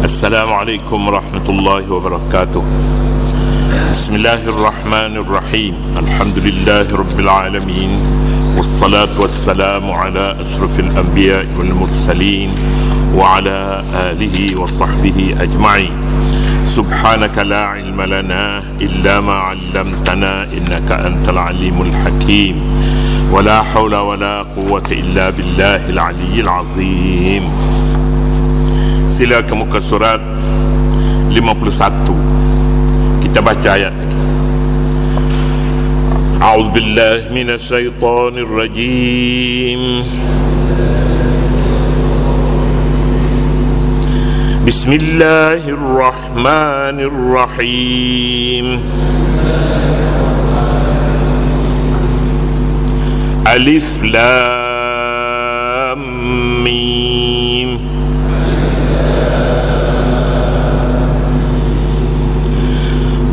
Assalamualaikum warahmatullahi wabarakatuh. Bismillahirrahmanirrahim. Alhamdulillahi rabbil alamin. Wassalatu wassalamu ala ashrafil anbiya wal mursalin wa ala alihi wa sahbihi ajma'in. Subhanaka la ilma lana illa ma 'allamtana innaka antal alimul hakim. Wala hawla wala quwwata illa billahil aliyyil azim. Sila ke muka surat 51. Kita baca ayat lagi. A'udzu billahi minasy syaithanir rajim. Bismillahirrahmanirrahim. Alif Lam Mim.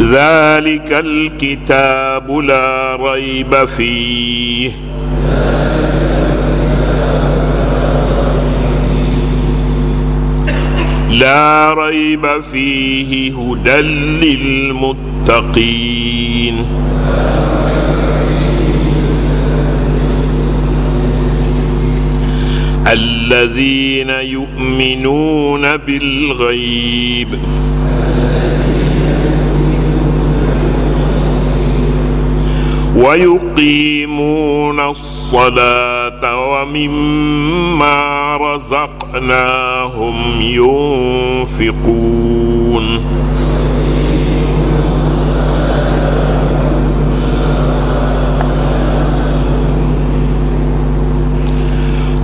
ذلك الكتاب لا ريب فيه لا ريب فيه هدى للمتقين الذين يؤمنون بالغيب ويقيمون الصلاة ومما رزقناهم ينفقون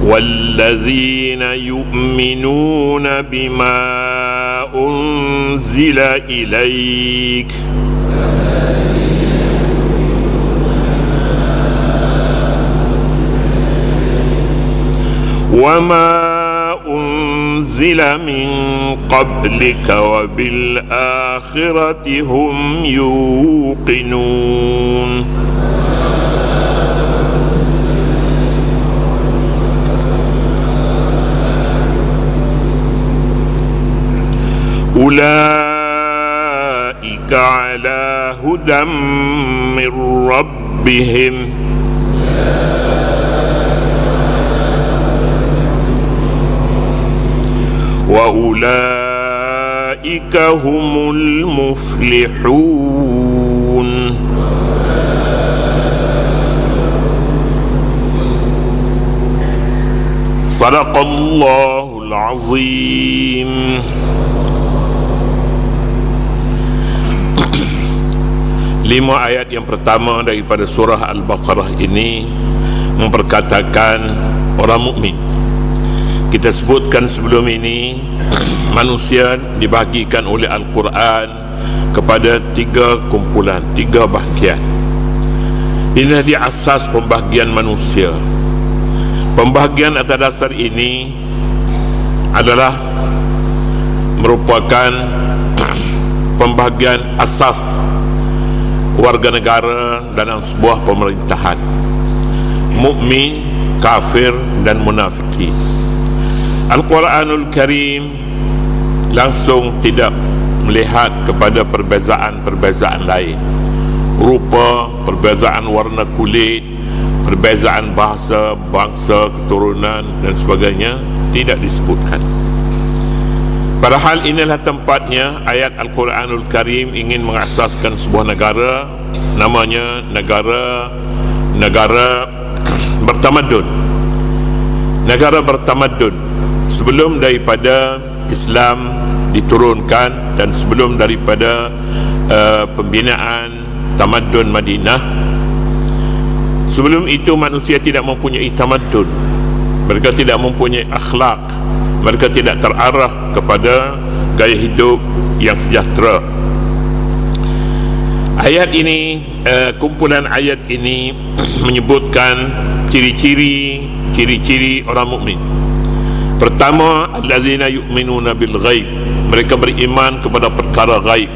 والذين يؤمنون بما أنزل إليك وما أنزل من قبلك وبالآخرة هم يوقنون أولئك على هدى من ربهم وأولئك هم المفلحون. صدق الله العظيم. Lima ayat yang pertama daripada surah Al-Baqarah ini memperkatakan orang mukmin. Kita sebutkan sebelum ini manusia dibahagikan oleh Al-Quran kepada tiga kumpulan, tiga bahagian. Inilah di asas pembahagian manusia. Pembahagian atas dasar ini adalah merupakan pembahagian asas warga negara dalam sebuah pemerintahan: mukmin, kafir dan munafikin. Al-Quranul Karim langsung tidak melihat kepada perbezaan-perbezaan lain, rupa, perbezaan warna kulit, perbezaan bahasa, bangsa, keturunan dan sebagainya tidak disebutkan. Padahal inilah tempatnya ayat Al-Quranul Karim ingin mengasaskan sebuah negara, namanya negara bertamadun. Negara bertamadun sebelum daripada Islam diturunkan dan sebelum daripada pembinaan tamadun Madinah. Sebelum itu manusia tidak mempunyai tamadun, mereka tidak mempunyai akhlak, mereka tidak terarah kepada gaya hidup yang sejahtera. Ayat ini, kumpulan ayat ini menyebutkan ciri-ciri orang mukmin. Pertama, allazina yu'minuna bil ghaib, mereka beriman kepada perkara ghaib.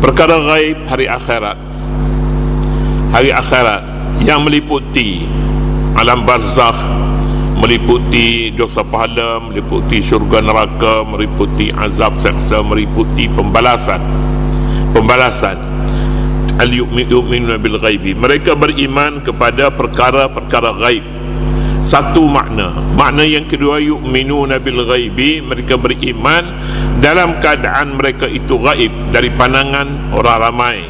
Perkara ghaib hari akhirat yang meliputi alam barzakh, meliputi dosa pahala, meliputi syurga neraka, meliputi azab seksa, meliputi pembalasan. Al-yu'minuna bil ghaibi, mereka beriman kepada perkara-perkara ghaib. Satu makna yang kedua, yu'minuna bil ghaibi, mereka beriman dalam keadaan mereka itu ghaib, dari pandangan orang ramai.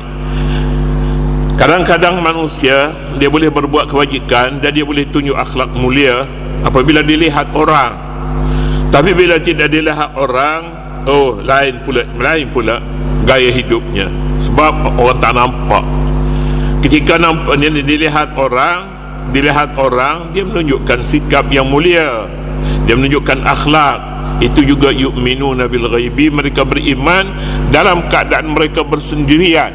Kadang-kadang manusia dia boleh berbuat kebajikan dan dia boleh tunjuk akhlak mulia apabila dilihat orang, tapi bila tidak dilihat orang, lain pula gaya hidupnya, sebab orang tak nampak. Ketika nampak dia dilihat orang, dia menunjukkan sikap yang mulia, dia menunjukkan akhlak. Itu juga yu'minuna bil ghaibi, mereka beriman dalam keadaan mereka bersendirian.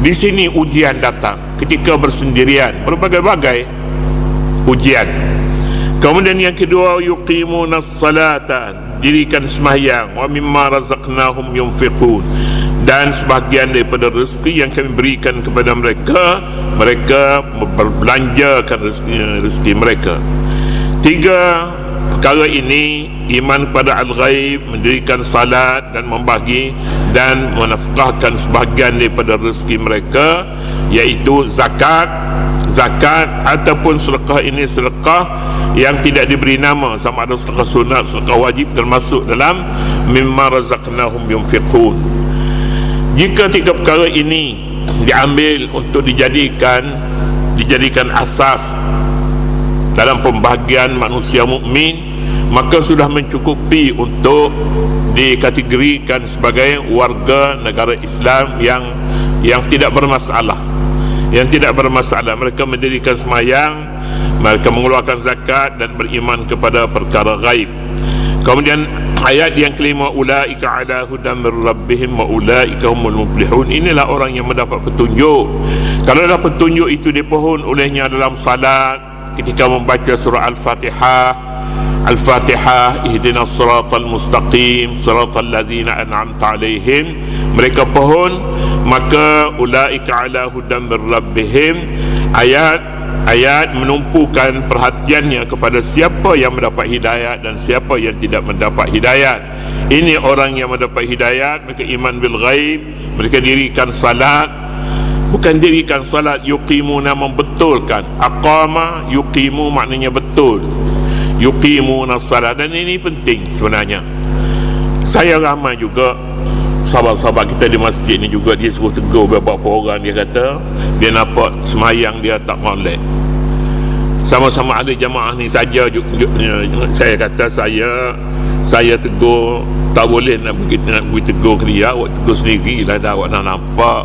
Di sini ujian datang ketika bersendirian, berbagai-bagai ujian. Kemudian yang kedua, yuqimunas salata, dirikan sembahyang, wa mimma razaqnahum yunfiqun, dan sebahagian daripada rezeki yang kami berikan kepada mereka, mereka berbelanjakan rezeki mereka. Tiga perkara ini, iman pada al-ghaib, mendirikan salat dan membagi dan menafkahkan sebahagian daripada rezeki mereka, iaitu zakat ataupun sedekah. Ini sedekah yang tidak diberi nama, sama ada sedekah sunat, sedekah wajib, termasuk dalam mimma razaqnahum yunfiqun. Jika tiga perkara ini diambil untuk dijadikan asas dalam pembahagian manusia mukmin, maka sudah mencukupi untuk dikategorikan sebagai warga negara Islam yang tidak bermasalah. Mereka mendirikan sembahyang, mereka mengeluarkan zakat dan beriman kepada perkara gaib. Kemudian ayat yang kelima, ulaika ala hudan mir rabbihim wa ulaika humul muflihun. Inilah orang yang mendapat petunjuk. Kalau ada petunjuk itu dipohon olehnya dalam salat, ketika membaca surah Al-Fatihah, ihdinas siratal mustaqim siratal ladzina an'amta alaihim, mereka pohon, maka ulaika ala hudan mir rabbihim. Ayat menumpukan perhatiannya kepada siapa yang mendapat hidayat dan siapa yang tidak mendapat hidayat. Ini orang yang mendapat hidayat, mereka iman bil ghaib, mereka dirikan salat. Bukan dirikan salat, yuqimuna, membetulkan. Aqama, yuqimu maknanya betul, yuqimuna salat. Dan ini penting sebenarnya. Saya ramai juga sahabat-sahabat kita di masjid ni juga, dia suruh tegur beberapa orang. Dia kata dia nampak semayang dia tak molek. Sama-sama ahli jamaah ni saja, saya kata saya tegur, tak boleh nak pergi tegur ke dia. Awak tegur sendiri lah dah, awak nak nampak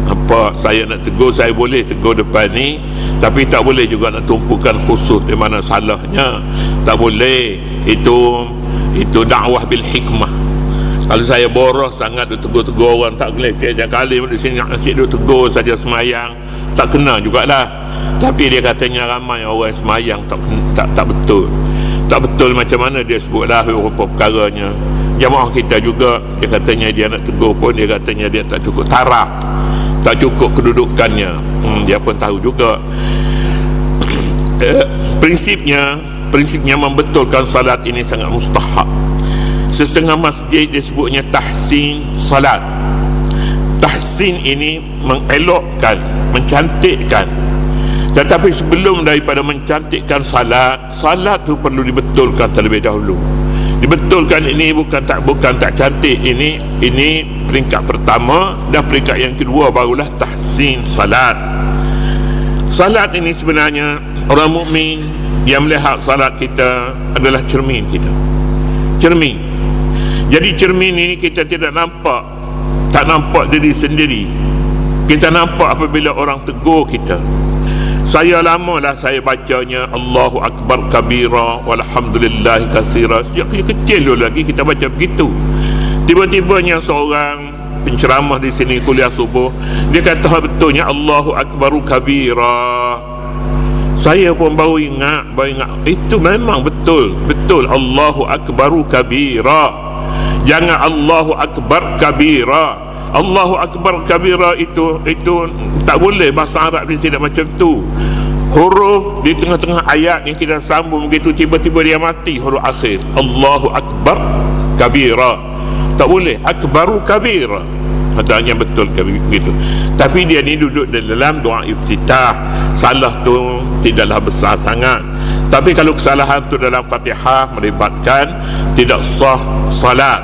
apa saya nak tegur. Saya boleh tegur depan ni, tapi tak boleh juga nak tumpukan khusus di mana salahnya. Tak boleh. Itu dakwah bil hikmah. Kalau saya boros sangat duk tegur-tegur orang, tak boleh. Tiap kali di sini asyik duk tegur saja semayang, tak kena jugalah. Tapi dia katanya ramai orang semayang tak betul. Tak betul macam mana dia sebutlah beberapa perkaranya. Jamaah kita juga, dia katanya dia nak tegur pun, dia katanya dia tak cukup taraf, tak cukup kedudukannya. Dia pun tahu juga. Prinsipnya membetulkan salat ini sangat mustahab. Setengah masjid disebutnya tahsin salat. Tahsin ini mengelokkan, mencantikkan. Tetapi sebelum daripada mencantikkan salat tu perlu dibetulkan terlebih dahulu. Dibetulkan ini bukan tak cantik. Ini peringkat pertama, dan peringkat yang kedua barulah tahsin salat. Salat ini sebenarnya orang mukmin yang melihat salat kita adalah cermin kita. Cermin. Jadi cermin ini kita tidak nampak, tak nampak diri sendiri. Kita nampak apabila orang tegur kita. Saya lamalah saya bacanya Allahu Akbar kabira walhamdulillah katsira. Sejak kecil dulu lagi kita baca begitu. Tiba-tibanya seorang penceramah di sini kuliah subuh, dia kata betulnya Allahu Akbar kabira. Saya pun baru ingat itu memang betul Allahu Akbar kabira. Jangan Allahu Akbar kabira. Allahu Akbar kabira itu tak boleh, bahasa Arab dia tidak macam tu. Huruf di tengah-tengah ayat yang kita sambung begitu, tiba-tiba dia mati huruf akhir. Allahu Akbar kabira. Tak boleh. Akbaru kabira. Katanya betul begitu. Tapi dia ni duduk dalam doa iftitah. Salah tu tidaklah besar sangat. Tapi kalau kesalahan tu dalam Fatihah melibatkan, tidak sah salat.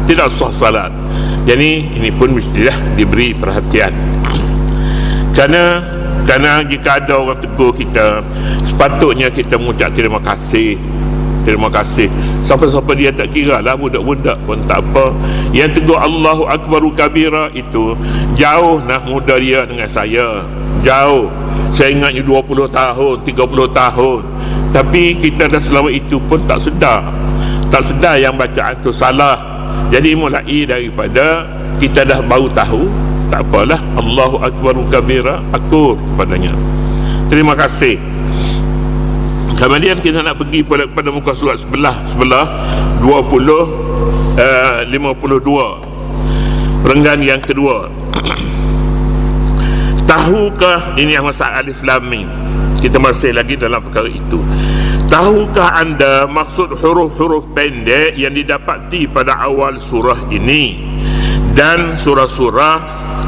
Tidak sah salat. Jadi ini pun mestilah diberi perhatian. Kerana jika ada orang tegur kita, sepatutnya kita mengucap terima kasih. Terima kasih. Siapa-siapa dia tak kira lah, budak-budak pun tak apa. Yang tegur Allahu Akbaru kabira itu jauh nah muda dia dengan saya. Jauh. Saya ingatnya 20 tahun, 30 tahun. Tapi kita dah selama itu pun tak sedar. Tak sedar yang bacaan tu salah. Jadi mulai daripada kita dah baru tahu, tak apalah, Allahu Akbaru kabira, akur kepadanya. Terima kasih. Kemudian kita nak pergi pada muka surat sebelah 52 perenggan yang kedua. Tahukah, ini yang masalah alif lam mim, kita masih lagi dalam perkara itu. Tahukah anda maksud huruf-huruf pendek yang didapati pada awal surah ini dan surah-surah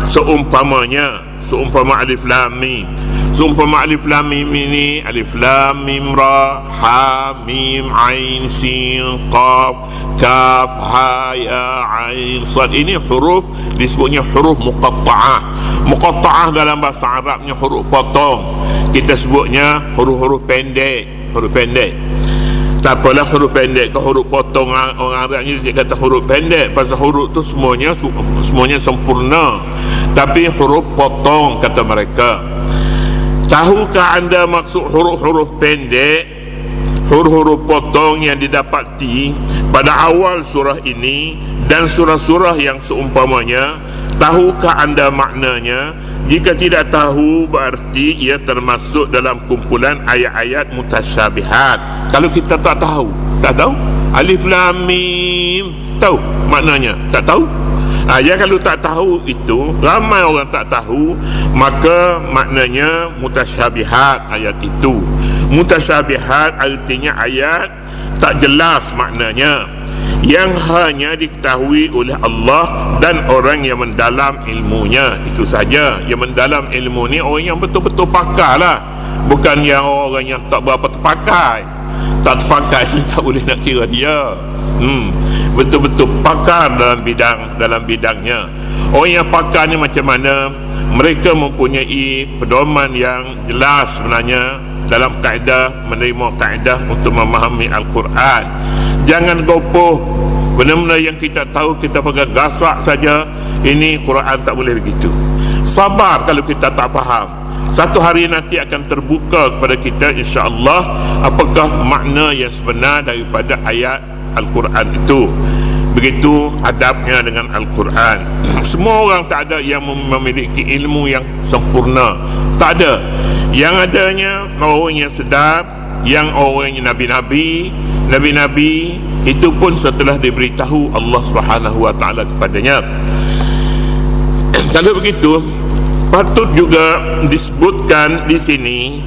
seumpamanya, seumpama alif lam mim. Seumpama alif lam mim ini, alif lam mim ra, ha mim ain sin qaf kaf ha ya ain sad. Ini huruf disebutnya huruf muqatta'ah. Muqatta'ah dalam bahasa Arabnya huruf potong. Kita sebutnya huruf-huruf pendek, huruf pendek. Tak apalah huruf pendek ke huruf potong, orang Arabnya dia kata huruf pendek pasal huruf tu semuanya sempurna, tapi huruf potong kata mereka. Tahukah anda maksud huruf-huruf pendek, huruf-huruf potong yang didapati pada awal surah ini dan surah-surah yang seumpamanya? Tahukah anda maknanya? Jika tidak tahu, berarti ia termasuk dalam kumpulan ayat-ayat mutasyabihat. Kalau kita tak tahu alif lam mim, tahu maknanya? Tak tahu. Ya, kalau tak tahu itu, ramai orang tak tahu, maka maknanya mutasyabihat ayat itu. Mutasyabihat artinya ayat tak jelas maknanya, yang hanya diketahui oleh Allah dan orang yang mendalam ilmunya. Itu saja. Yang mendalam ilmu ni orang yang betul-betul pakar lah, bukan yang orang yang tak berapa terpakai. Tak terpakai ni tak boleh nak kira dia. Betul-betul pakar dalam bidangnya. Orang yang pakar ni macam mana? Mereka mempunyai pedoman yang jelas sebenarnya dalam kaedah, menerima kaedah untuk memahami Al-Quran. Jangan gopoh benda-benda yang kita tahu kita pegang gasak saja. Ini Quran tak boleh begitu. Sabar kalau kita tak faham. Satu hari nanti akan terbuka kepada kita insya-Allah apakah makna yang sebenar daripada ayat Al-Quran itu. Begitu adabnya dengan Al-Quran. Semua orang tak ada yang memiliki ilmu yang sempurna. Tak ada. Yang adanya orang yang sedar, yang orang yang nabi-nabi itu pun setelah diberitahu Allah Subhanahu wa taala kepadanya. Kalau begitu, patut juga disebutkan di sini,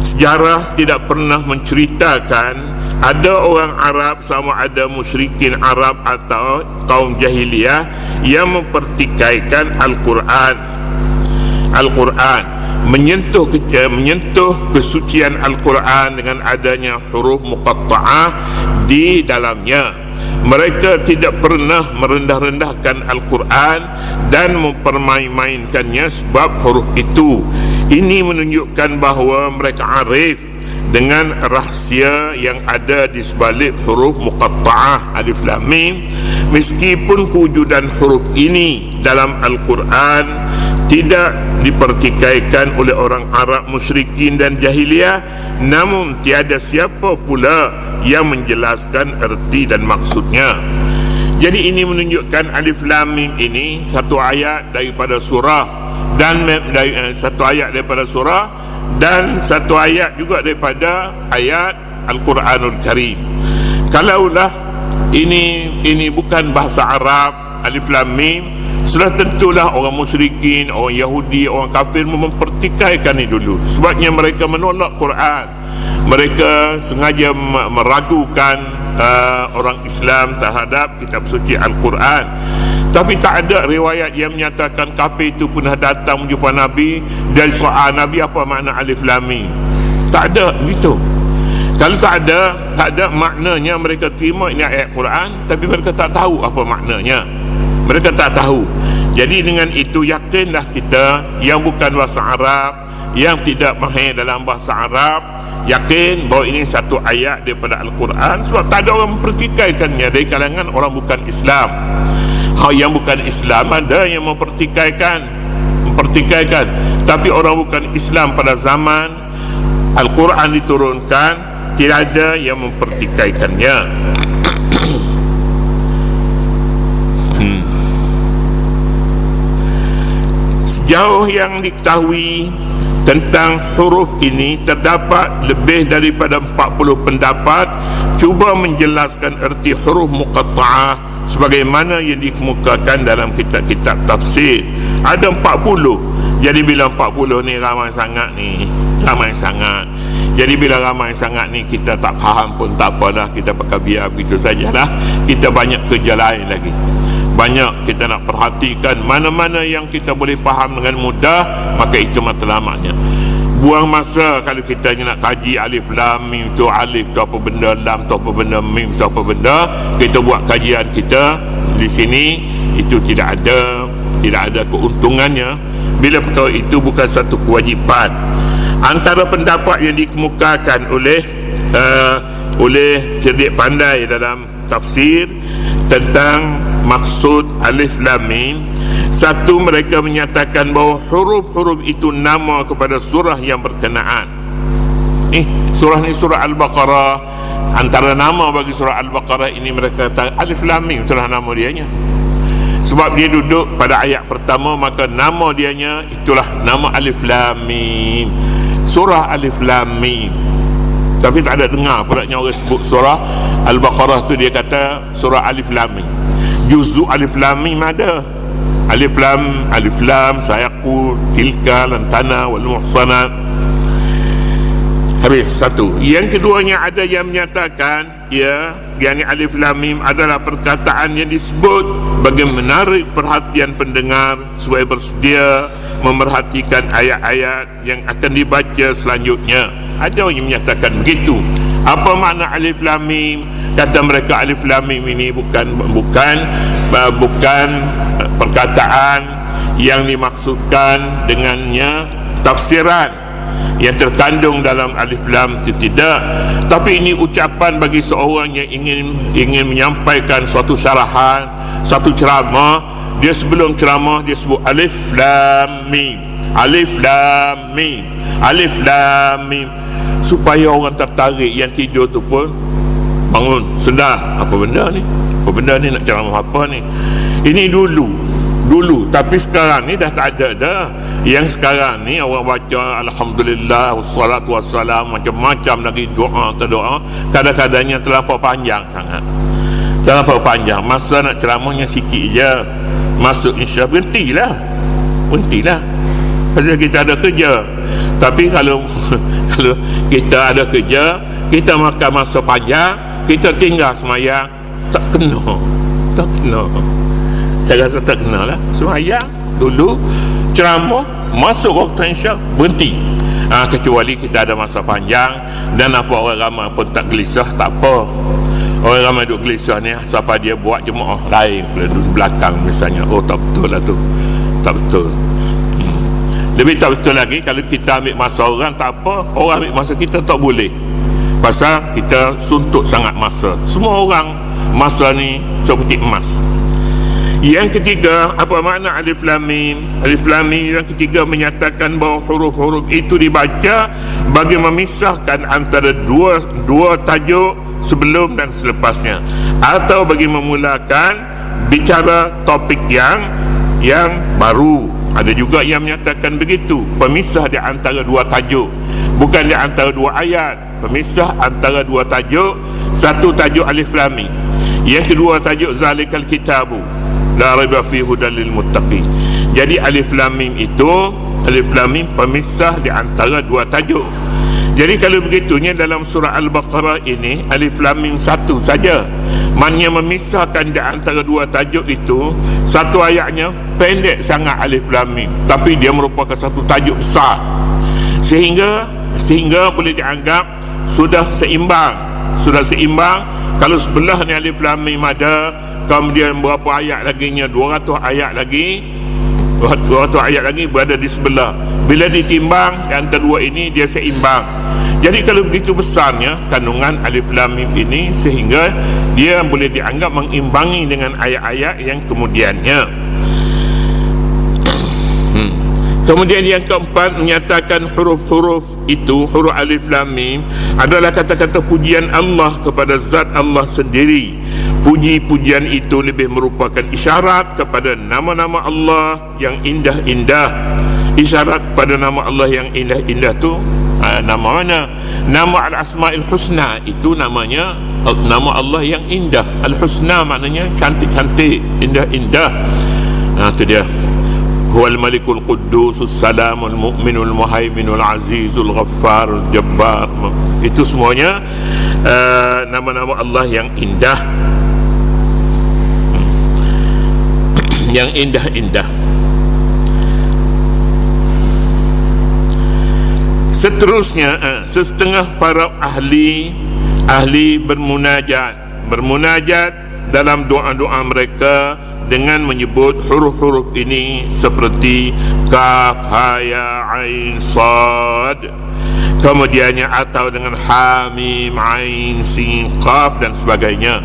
sejarah tidak pernah menceritakan ada orang Arab, sama ada musyrikin Arab atau kaum jahiliyah, yang mempertikaikan Al-Quran menyentuh kesucian Al-Quran dengan adanya huruf muqatta'ah di dalamnya. Mereka tidak pernah merendah-rendahkan Al-Quran dan mempermain-mainkannya sebab huruf itu. Ini menunjukkan bahawa mereka arif dengan rahsia yang ada di sebalik huruf muqatta'ah alif lam mim. Meskipun kewujudan huruf ini dalam Al-Quran tidak dipertikaikan oleh orang Arab musyrikin dan jahiliyah, namun tiada siapa pula yang menjelaskan erti dan maksudnya. Jadi ini menunjukkan alif lam mim ini satu ayat daripada surah dan satu ayat daripada surah dan satu ayat juga daripada ayat Al-Quranul Karim. Kalaulah ini bukan bahasa Arab alif lam mim, Sudah tentulah orang musyrikin, orang Yahudi, orang kafir mempertikaikan ini dulu. Sebabnya mereka menolak Quran. Mereka sengaja meragukan orang Islam terhadap kitab suci Al-Quran. Tapi tak ada riwayat yang menyatakan kafir itu pernah datang menjumpa Nabi dan soal Nabi apa makna Alif Lam Mim. Tak ada begitu. Kalau tak ada maknanya mereka terima ini ayat Quran, tapi mereka tak tahu apa maknanya. Mereka tak tahu. Jadi dengan itu yakinlah kita yang bukan bahasa Arab, yang tidak mahir dalam bahasa Arab, yakin bahawa ini satu ayat daripada Al-Quran. Sebab tak ada orang mempertikaikannya dari kalangan orang bukan Islam. Yang bukan Islam ada yang mempertikaikan. Tapi orang bukan Islam pada zaman Al-Quran diturunkan, tidak ada yang mempertikaikannya. Sejauh yang diketahui tentang huruf ini, terdapat lebih daripada 40 pendapat cuba menjelaskan erti huruf muqatta'ah sebagaimana yang dikemukakan dalam kitab-kitab tafsir. Ada 40. Jadi bila 40 ni ramai sangat ni, ramai sangat. Jadi bila ramai sangat ni kita tak faham pun tak apalah, kita pakai biar begitu sajalah. Kita banyak kerja lain lagi. Banyak kita nak perhatikan mana-mana yang kita boleh faham dengan mudah, maka itu matlamatnya. Buang masa kalau kita nak kaji alif lam mim tu, alif tu apa benda, lam tu apa benda, mim tu apa benda, kita buat kajian kita di sini, itu tidak ada keuntungannya bila perkara itu bukan satu kewajipan. Antara pendapat yang dikemukakan oleh cerdik pandai dalam tafsir tentang maksud alif lam mim, satu, mereka menyatakan bahawa huruf-huruf itu nama kepada surah yang berkenaan. Surah ni surah Al-Baqarah. Antara nama bagi surah Al-Baqarah ini mereka kata alif lam mim, itulah nama dianya. Sebab dia duduk pada ayat pertama, maka nama dianya itulah nama alif lam mim, surah alif lam mim. Tapi tak ada dengar pulaknya orang sebut surah Al-Baqarah tu dia kata surah alif lam mim. Juzuk alif lam mim ada. Alif lam sayaqul tilka lantana wal muhsanat. Habis satu. Yang keduanya ada yang menyatakan yakni alif lam mim adalah perkataan yang disebut bagi menarik perhatian pendengar supaya bersedia memerhatikan ayat-ayat yang akan dibaca selanjutnya. Ada yang menyatakan begitu. Apa makna alif lam mim? Kata mereka alif lam mim ini bukan perkataan yang dimaksudkan dengannya tafsiran yang terkandung dalam alif lam itu, tidak. Tapi ini ucapan bagi seorang yang ingin menyampaikan suatu syarahan, satu ceramah. Dia sebelum ceramah dia sebut alif lam mim, alif lam mim, alif lam mim, supaya orang tertarik yang tidur tu pun bangun, sedar apa benda ni, apa benda ni, nak ceramah apa ni. Ini dulu, tapi sekarang ni dah tak ada dah. Yang sekarang ni orang baca alhamdulillah wassalatu wassalam, macam-macam lagi doa. Kadang-kadangnya terlampau panjang sangat, terlampau panjang. Masa nak ceramahnya sikit je, masuk insya berhentilah. Pasal kita ada kerja. Tapi kalau kita ada kerja, kita makan masa panjang, kita tinggal semayang, tak kena. Saya rasa tak kena lah. Semayang dulu, ceramah, masuk waktu insya, berhenti. Kecuali kita ada masa panjang dan apa orang ramai pun tak gelisah, tak apa. Orang ramai duk gelisah ni, siapa dia buat jemaah lain duduk belakang misalnya. Oh tak betul lah tu, tak betul. Lebih tak betul lagi kalau kita ambil masa orang, tak apa. Orang ambil masa kita tak boleh, pasal kita suntuk sangat masa. Semua orang masa ni seperti emas. Yang ketiga, apa makna alif lam mim? Alif lam mim yang ketiga menyatakan bahawa huruf-huruf itu dibaca bagi memisahkan antara dua tajuk sebelum dan selepasnya, atau bagi memulakan bicara topik yang baru. Ada juga yang menyatakan begitu, pemisah di antara dua tajuk, bukan di antara dua ayat. Pemisah antara dua tajuk, satu tajuk alif lam mim, yang kedua tajuk zalikal kitabu. la raiba fihi hudal lil muttaqin. Jadi alif lam mim itu, alif lam mim pemisah di antara dua tajuk. Jadi kalau begitunya dalam surah Al-Baqarah ini alif lam mim satu saja. Maknanya memisahkan di antara dua tajuk itu, satu ayatnya pendek sangat alif lam mim, tapi dia merupakan satu tajuk besar. Sehingga boleh dianggap sudah seimbang. Kalau sebelah ni alif lam mim ada, kemudian berapa ayat lagi nya, 200 ayat lagi berada di sebelah. Bila ditimbang yang kedua ini dia seimbang. Jadi kalau begitu besarnya kandungan alif lam mim ini, sehingga dia boleh dianggap mengimbangi dengan ayat-ayat yang kemudiannya. Kemudian yang keempat, menyatakan huruf-huruf itu, huruf alif lam mim adalah kata-kata pujian Allah kepada zat Allah sendiri. Puji-pujian itu lebih merupakan isyarat kepada nama-nama Allah yang indah-indah. Isyarat pada nama Allah yang indah-indah tu nama mana? Nama Al-Asma'il Husna, itu namanya nama Allah yang indah. Al-Husna maknanya cantik-cantik, indah-indah. Itu dia. Huwal Malikul Quddusus Salamul Mu'minul Muhaiminul Azizul Ghaffarul Jabbar. Itu semuanya nama-nama Allah yang indah, yang indah-indah. Seterusnya, setengah para ahli bermunajat dalam doa-doa mereka dengan menyebut huruf-huruf ini seperti kaf, ha, ya, ain, sad, kemudiannya atau dengan ha, mim, ain, sin, qaf dan sebagainya.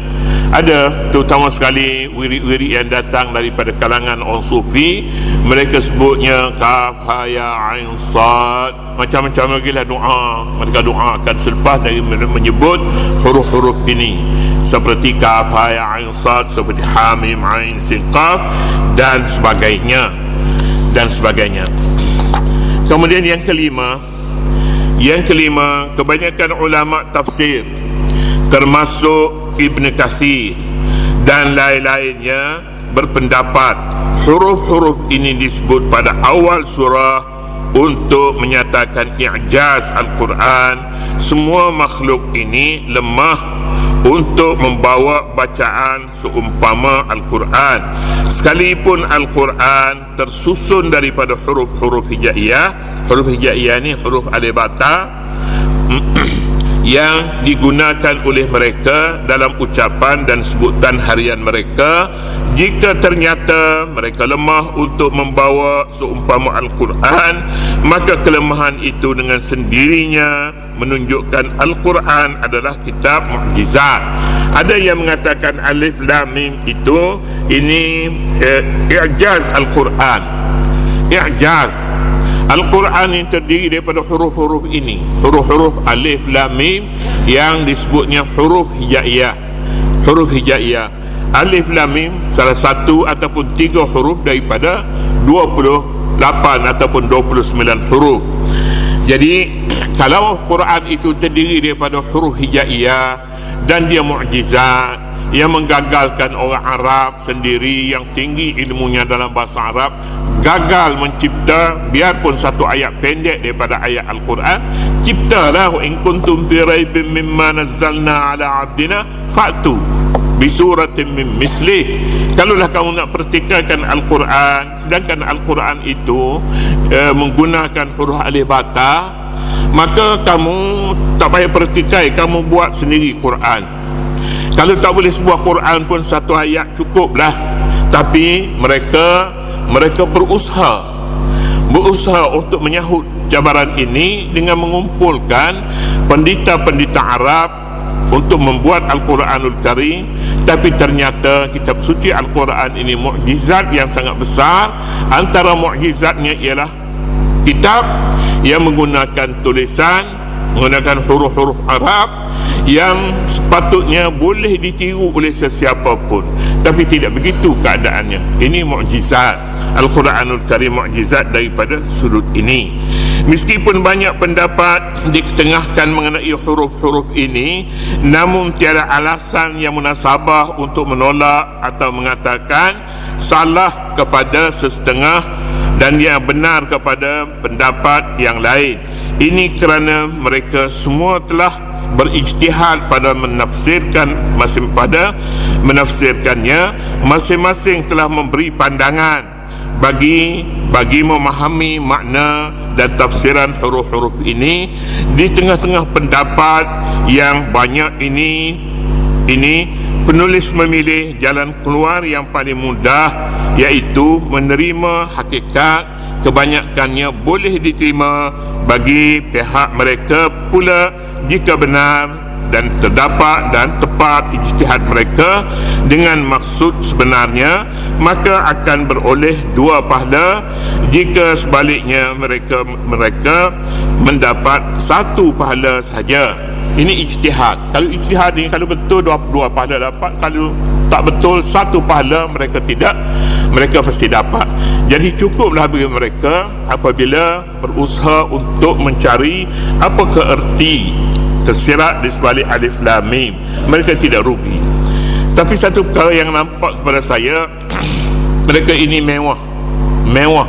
Ada terutama sekali wirid-wirid yang datang daripada kalangan orang sufi, mereka sebutnya kaf, ha, ya, ain, sad, macam-macam lagi lah doa. Mereka doakan selepas dari menyebut huruf-huruf ini, seperti kaf, ha, ya, ain, sad, seperti ha, mim, ain, sin, qaf dan sebagainya. Kemudian yang kelima, kebanyakan ulama tafsir termasuk Ibn Katsir dan lain-lainnya berpendapat huruf-huruf ini disebut pada awal surah untuk menyatakan i'jaz Al-Quran. Semua makhluk ini lemah untuk membawa bacaan seumpama Al-Quran, sekalipun Al-Quran tersusun daripada huruf-huruf hijaiyah. Huruf hijaiyah ni huruf alif bata yang digunakan oleh mereka dalam ucapan dan sebutan harian mereka. Jika ternyata mereka lemah untuk membawa seumpama Al-Quran, maka kelemahan itu dengan sendirinya menunjukkan Al-Quran adalah kitab mukjizat. Ada yang mengatakan alif lam mim itu ini i'jaz Al-Quran. I'jaz Al-Quran yang terdiri daripada huruf-huruf ini, huruf-huruf alif lam mim yang disebutnya huruf hijaiyah. Huruf hijaiyah alif lam mim salah satu ataupun 3 huruf daripada 28 ataupun 29 huruf. Jadi kalau Quran itu terdiri daripada huruf hijaiyah dan dia mukjizat yang menggagalkan orang Arab sendiri yang tinggi ilmunya dalam bahasa Arab, gagal mencipta biarpun satu ayat pendek daripada ayat Al-Quran. Ciptalah, wa in kuntum fi raibin mimma nazzalna ala abdina fa'tu bisuratin min mislih. Kalaulah kamu nak pertikaikan Al-Quran, sedangkan Al-Quran itu menggunakan huruf alif bata, maka kamu tak payah pertikai, kamu buat sendiri Quran. Kalau tak boleh sebuah Quran pun satu ayat cukuplah. Tapi mereka berusaha untuk menyahut cabaran ini dengan mengumpulkan pendeta-pendeta Arab untuk membuat Al-Quranul Karim. Tapi ternyata kitab suci Al-Quran ini mukjizat yang sangat besar. Antara mukjizatnya ialah kitab yang menggunakan tulisan, menggunakan huruf-huruf Arab yang sepatutnya boleh ditiru oleh sesiapa pun, tapi tidak begitu keadaannya. Ini mukjizat Al-Quranul Karim, mukjizat daripada sudut ini. Meskipun banyak pendapat diketengahkan mengenai huruf-huruf ini, namun tiada alasan yang munasabah untuk menolak atau mengatakan salah kepada sesetengah dan yang benar kepada pendapat yang lain. Ini kerana mereka semua telah berijtihad pada menafsirkannya, masing-masing telah memberi pandangan bagi memahami makna dan tafsiran huruf-huruf ini. Di tengah-tengah pendapat yang banyak ini penulis memilih jalan keluar yang paling mudah, iaitu menerima hakikat kebanyakannya boleh diterima bagi pihak mereka pula jika benar dan terdapat dan tepat ijtihad mereka dengan maksud sebenarnya, maka akan beroleh 2 pahala. Jika sebaliknya mereka mendapat 1 pahala sahaja. Ini ijtihad. Kalau ijtihad ini kalau betul 2 pahala dapat, kalau tak betul 1 pahala mereka pasti dapat. Jadi cukuplah bagi mereka apabila berusaha untuk mencari apakah erti tersirat di sebalik alif lam mim, mereka tidak rugi. Tapi satu perkara yang nampak kepada saya, mereka ini mewah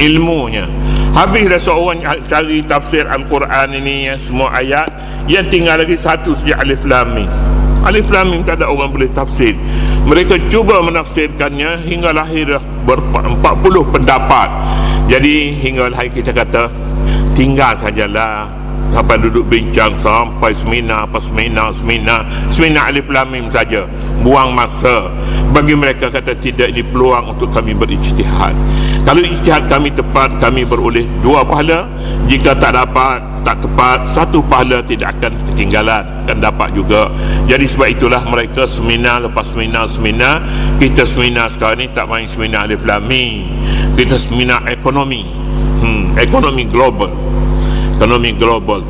ilmunya. Habis dah seorang cari tafsir Al-Quran ini semua ayat, yang tinggal lagi satu saja alif lam mim. Alif lam mim tak ada orang boleh tafsir. Mereka cuba menafsirkannya hingga lahir 40 pendapat. Jadi hingga lahir kita kata tinggal sajalah, sampai duduk bincang sampai seminar alif lam mim saja, buang masa. Bagi mereka kata tidak, ini peluang untuk kami berijtihad. Kalau ijtihad kami tepat, kami beroleh 2 pahala. Jika tak tepat, 1 pahala tidak akan ketinggalan, akan dapat juga. Jadi sebab itulah mereka seminar lepas seminar. Kita seminar sekarang ni tak main seminar alif lam mim, kita seminar ekonomi global,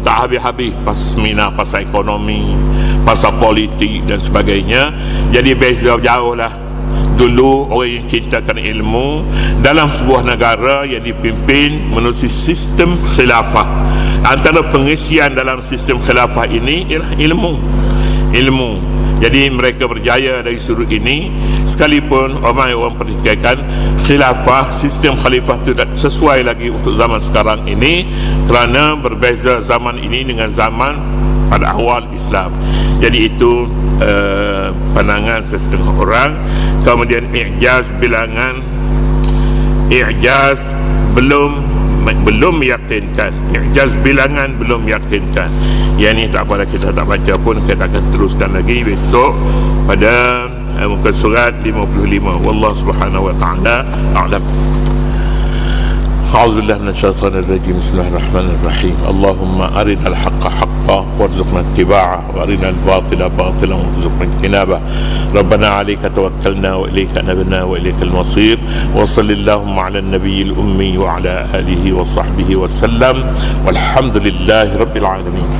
tak habis-habis seminar pasal ekonomi, pasal politik dan sebagainya. Jadi beza jauh lah. Dulu orang yang cintakan ilmu dalam sebuah negara yang dipimpin menurut sistem khilafah. Antara pengisian dalam sistem khilafah ini ialah ilmu. Jadi mereka berjaya dari sudut ini, sekalipun orang pertikaikan khilafah, sistem khalifah itu tak sesuai lagi untuk zaman sekarang ini, kerana berbeza zaman ini dengan zaman pada awal Islam. Jadi itu pandangan sesetengah orang. Kemudian i'jaz bilangan, i'jaz belum meyakinkan, i'jaz bilangan belum meyakinkan. Yang ni tak apa, kita tak baca pun, kita akan teruskan lagi besok pada muka surat 55. Wallahu subhanahu wa ta'ala a'lam. أعوذ بالله من الشيطان الرجيم. بسم الله الرحمن الرحيم. اللهم أرنا الحق حقا وارزقنا اتباعه، وأرنا الباطل باطلا وارزقنا اجتنابه. ربنا عليك توكلنا وإليك أنبنا وإليك المصير. وصل اللهم على النبي الأمي وعلى آله وصحبه وسلم، والحمد لله رب العالمين.